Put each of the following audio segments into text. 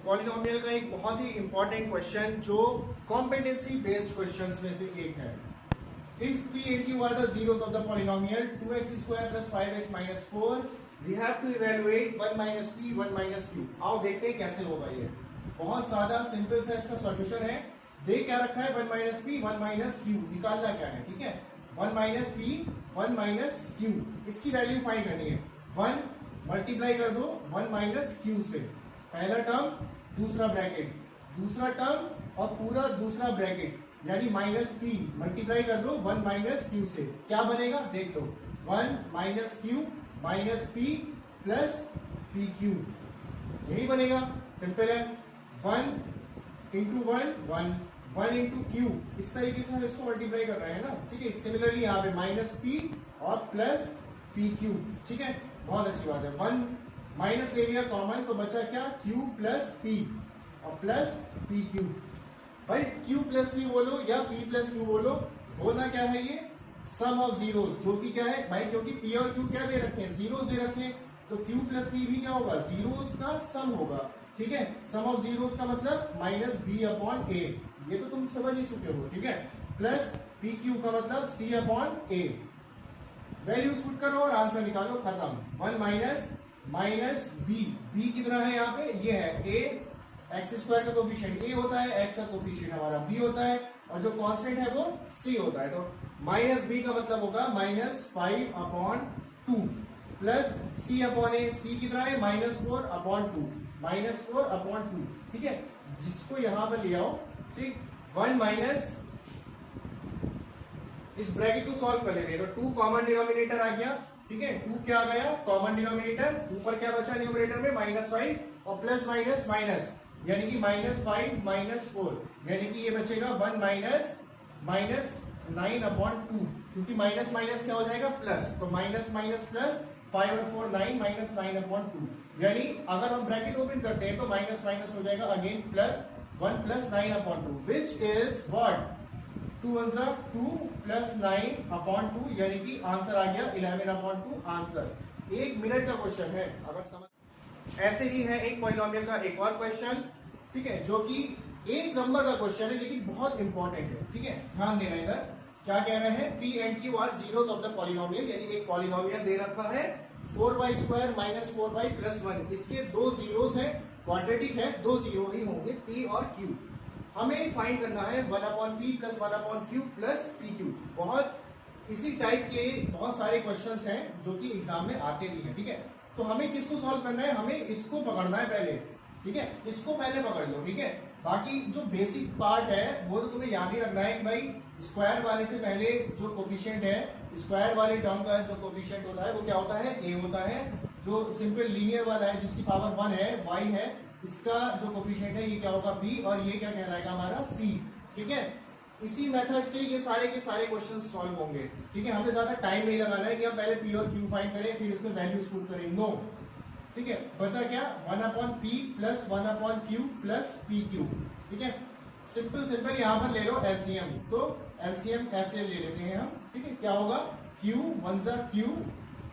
Polynomial का एक बहुत ही इंपॉर्टेंट क्वेश्चन जो कॉम्पिटेंसी बेस्ड क्वेश्चंस में से एक है। If p and q are the zeros of the polynomial 2x square plus 5x minus 4 we have to evaluate 1 minus p 1 minus q। आओ देखते हैं कैसे होगा ये। बहुत सादा सिंपल सा इसका सॉल्यूशन है। दे क्या रखा है 1 minus p 1 minus q, निकालना क्या है, ठीक है। 1 minus p 1 minus q, इसकी वैल्यू फाइंड करनी है। 1 मल्टीप्लाई कर दो 1 minus q से, पहला टर्म दूसरा ब्रैकेट, दूसरा टर्म और पूरा दूसरा ब्रैकेट, यानी माइनस पी मल्टीप्लाई कर दो 1 माइनस क्यू से, क्या बनेगा देख लो। 1 minus Q minus P plus P Q, यही बनेगा। सिंपल है। 1 इंटू 1 इंटू क्यू, इस तरीके से हम इसको मल्टीप्लाई कर रहे हैं ना, ठीक है। सिमिलरली यहाँ पे माइनस पी और प्लस पी क्यू, ठीक है, बहुत अच्छी बात है। 1 माइनस ले लिया कॉमन, तो बचा क्या क्यू प्लस पी और प्लस पी क्यू। भाई क्यू प्लस पी बोलो या पी प्लस क्यू बोलो, होना क्या है ये सम ऑफ जीरोस, जो कि क्या है भाई, क्योंकि पी और क्यू क्या दे रखे हैं, जीरोस दे रखे हैं, तो क्यू प्लस पी भी क्या होगा, जीरोस का सम होगा, ठीक है। सम ऑफ जीरोस का मतलब माइनस बी अपॉन ए, ये तो तुम समझ ही चुके हो, ठीक है। प्लस पी क्यू का मतलब सी अपॉन ए। वैल्यूज पुट करो और आंसर निकालो, खत्म। 1 माइनस माइनस बी कितना है यहाँ पे, ये है ए, एक्स स्क्वायर का कोफिशिएंट ए होता है, एक्स का कोफिशिएंट हमारा बी होता है, और जो कांस्टेंट है वो सी होता है। तो माइनस बी का मतलब होगा माइनस 5 अपॉन 2 प्लस सी अपॉन ए, सी कितना है माइनस 4 अपॉन 2, माइनस 4 अपॉन 2, ठीक है। जिसको यहां पर ले आओ, ठीक। 1 माइनस, इस ब्रैकेट को सॉल्व कर लेते हैं, तो 2 कॉमन डिनोमिनेटर आ गया, ठीक है। 2 क्या आ गया कॉमन डिनोमिनेटर, ऊपर क्या बचा न्यूमरेटर में माइनस 5 और प्लस माइनस माइनस, यानी कि माइनस 5 माइनस 4, यानी कि ये बचेगा 1 माइनस माइनस 9 अपॉन 2, क्योंकि माइनस माइनस क्या हो जाएगा प्लस, तो माइनस माइनस प्लस 5 और 4 9 माइनस 9 अपॉन 2, यानी अगर हम ब्रैकेट ओपन करते हैं तो माइनस माइनस हो जाएगा again plus 1 plus 9 upon 2, which is what 2 1 2 plus 9 upon 2, यानी कि आंसर आ गया 11 अपॉन 2 आंसर। 1 मिनट का क्वेश्चन है, अगर समझ। ऐसे ही है एक पॉलिनोमियल का एक और क्वेश्चन, ठीक है, जो कि एक नंबर का क्वेश्चन है लेकिन बहुत इंपॉर्टेंट है, ठीक है। ध्यान देना इधर, क्या कह रहे हैं, P and Q R zeros of the polynomial, यानी एक पॉलिनोमियल दे रखा है 4y square minus 4y plus 1, इसके दो जीरोस है, क्वाड्रेटिक है, दो जीरो ही होंगे पी और क्यू। हमें फाइंड करना है 1 upon P plus 1 upon Q plus P Q. बहुत इसी टाइप के बहुत सारे क्वेश्चंस हैं जो कि एग्जाम में आते भी हैं, ठीक है। तो हमें किसको सॉल्व करना है, हमें इसको पकड़ना है पहले, ठीक है, इसको पहले पकड़ लो, ठीक है। बाकी जो बेसिक पार्ट है वो तो तुम्हें याद ही रखना है कि भाई स्क्वायर वाले से पहले जो कोफिशिएंट है, स्क्वायर वाले टर्म का जो कोफिशिएंट होता है वो क्या होता है, ए होता है। जो सिंपल लीनियर वाला है जिसकी पावर 1 है, y है, इसका जो कोफिशिएंट है ये क्या होगा b, और ये क्या कहलाएगा हमारा c, ठीक है। इसी मेथड से ये सारे के सारे क्वेश्चन सॉल्व होंगे, ठीक है। हमें ज्यादा टाइम नहीं लगाना है कि हम पहले p और q फाइंड करें फिर इसमें वैल्यूज पुट करें, नो, ठीक है। बचा क्या 1 upon P plus 1 upon Q plus P Q, ठीक है। सिंपल सिंपल यहाँ पर ले लो एलसीएम, तो एलसीएम ऐसे ले लेते हैं हम, ठीक है। क्या होगा q 1 जा q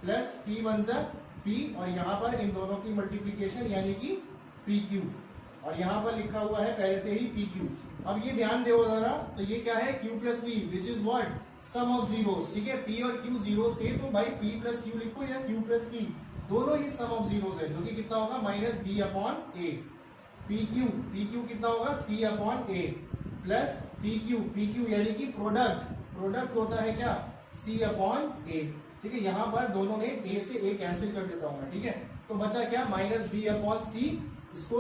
प्लस p 1 जा p, और यहाँ पर इन दोनों की मल्टीप्लीकेशन यानी कि पी क्यू, और यहाँ पर लिखा हुआ है पहले से ही पी क्यू। अब ये ध्यान दो जरा, तो ये क्या है q plus p which is what sum of zeros, ठीक है। p और q जीरोस थे, तो भाई p प्लस क्यू लिखो या q प्लस p, दोनों ही सम ऑफ जीरोस है, जो कि कितना होगा माइनस बी अपॉन ए। पी क्यू कितना होगा सी अपॉन ए प्लस पी क्यू यानी कि प्रोडक्ट होता है क्या सी अपॉन ए, ठीक है। यहाँ पर दोनों में ए से ए कैंसिल कर देता हूँ मैं, ठीक है। तो बचा क्या माइनस बी अपॉन सी, इसको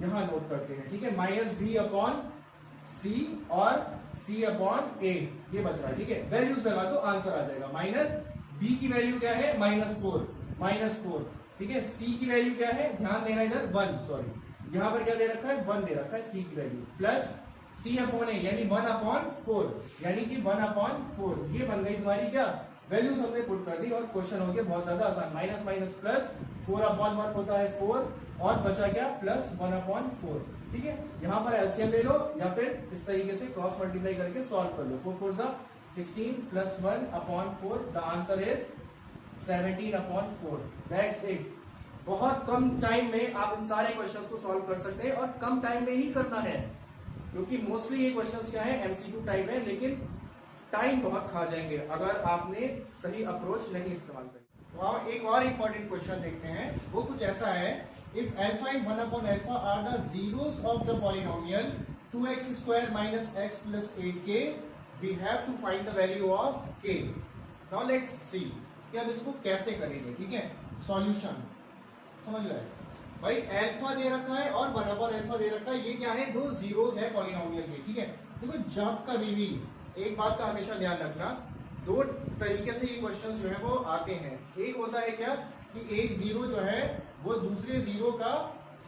यहाँ नोट करते हैं, ठीक है। माइनस बी अपॉन सी और सी अपॉन ए, ये बच रहा है, ठीक है। वैल्यूज लगा दो आंसर आ जाएगा। माइनस बी की वैल्यू क्या है माइनस 4, ठीक है। सी की वैल्यू क्या है, ध्यान देना इधर 1, सॉरी यहाँ पर क्या दे रखा है 1 दे रखा है सी की वैल्यू, प्लस सी अपॉन ए यानी 1 अपॉन 4, यानी कि 1 अपॉन 4, ये बन गई तुम्हारी क्या वैल्यूज हमने पुट कर दी, और क्वेश्चन हो गया बहुत ज्यादा आसान। माइनस माइनस प्लस 4 अपॉन 1 होता है 4, और बचा क्या प्लस 1 अपॉन 4, ठीक है। यहाँ पर एलसीएम ले लो या फिर इस तरीके से क्रॉस मल्टीप्लाई करके सॉल्व कर लो। 4 4 जा 16 plus 1 upon 4, the answer is 17 upon 4, that's it। बहुत कम टाइम में आप इन सारे क्वेश्चंस को सॉल्व कर सकते हैं, और कम टाइम में ही करना है, क्योंकि मोस्टली ये क्वेश्चंस क्या है, एमसीक्यू टाइप है, लेकिन टाइम बहुत खा जाएंगे अगर आपने सही अप्रोच नहीं इस्तेमाल करी। तो आप एक और इंपॉर्टेंट क्वेश्चन देखते हैं, वो कुछ ऐसा है, इफ अल्फा एंड 1/अल्फा are the zeros of the polynomial 2x² - x + 8k, we have to find the value of k। Now let's see कि हम इसको कैसे करेंगे। ठीक है, सॉल्यूशन समझ गए भाई, अल्फा दे रखा है और 1/अल्फा दे रखा है, ये क्या है, दो जीरोस है पॉलिनोमियल के। ठीक है, देखो जब कभी भी एक बात का हमेशा ध्यान रखना, दो तरीके से ये क्वेश्चंस जो है वो आते हैं। एक होता है क्या कि एक जीरो जो है वो दूसरे जीरो का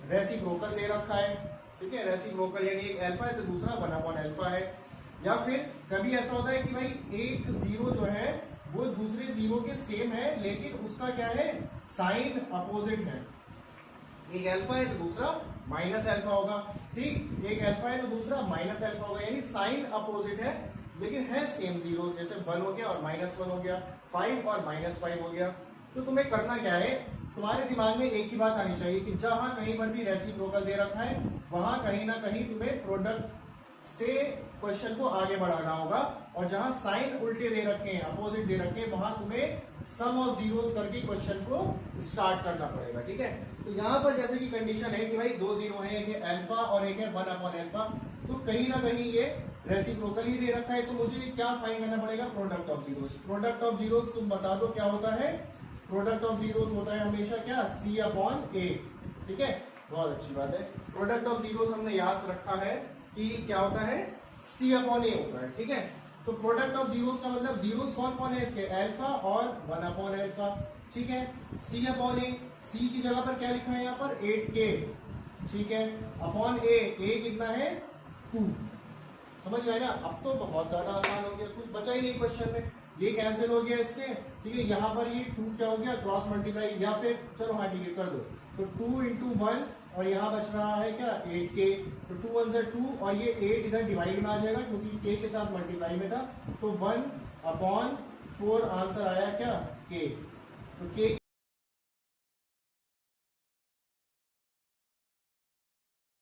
रेसिप्रोकल दे रखा है। ठीक है, रेसिप्रोकल यानी एक अल्फा है तो दूसरा 1/अल्फा है। या फिर कभी ऐसा होता है कि भाई एक जीरो जो है वो दूसरे जीरो के सेम है, लेकिन उसका क्या है, साइन अपोजिट है। एक अल्फा है तो दूसरा माइनस अल्फा होगा। ठीक, एक अल्फा है तो दूसरा माइनस अल्फा होगा, यानी साइन अपोजिट है लेकिन है सेम जीरो, जैसे 1 हो गया और -1 हो गया, 5 और -5 हो गया। तो तुम्हें करना क्या है, तुम्हारे दिमाग में एक ही बात आनी चाहिए कि जहां कहीं पर भी रेसिप्रोकल दे रखा है वहां कहीं ना कहीं तुम्हें प्रोडक्ट से क्वेश्चन को आगे बढ़ाना होगा, और जहां साइन उल्टे दे रखे हैं, अपोजिट दे रखे हैं, वहां तुम्हें सम ऑफ जीरोस करके क्वेश्चन को स्टार्ट करना पड़ेगा। ठीक है, तो यहाँ पर जैसे कि कंडीशन है कि भाई दो जीरो है, एक है अल्फा और एक है 1/अल्फा, तो कहीं ना कहीं ये रेसिप्रोकल ही दे रखा है, तो मुझे क्या फाइंड करना पड़ेगा, product of zeros. Product of zeros तुम बता दो क्या होता है, प्रोडक्ट ऑफ जीरोस होता है हमेशा क्या, C/A। ठीक है, बहुत अच्छी बात है, प्रोडक्ट ऑफ जीरोस हमने याद रखा है कि क्या होता है, C/A होता है। ठीक है, तो प्रोडक्ट ऑफ जीरोस का मतलब जीरोस कौन कौन है इसके, अल्फा और 1/अल्फा। ठीक है, C/A, C की जगह पर क्या लिखा है यहाँ पर, 8k। ठीक है, अपॉन A कितना है, 2। समझ गए ना, अब तो बहुत ज्यादा आसान हो गया, कुछ बचा ही नहीं क्वेश्चन में, ये कैंसिल हो गया इससे। ठीक है, यहाँ पर ये 2 क्या हो गया, क्रॉस मल्टीप्लाई, या फिर चलो हाँ ठीक है कर दो, तो 2 × 1, और यहाँ बच रहा है क्या, 8k, तो 2 1 = 2, और ये 8 इधर डिवाइड में आ जाएगा क्योंकि k के साथ मल्टीप्लाई में था, तो 1/4 आंसर आया क्या, k। तो k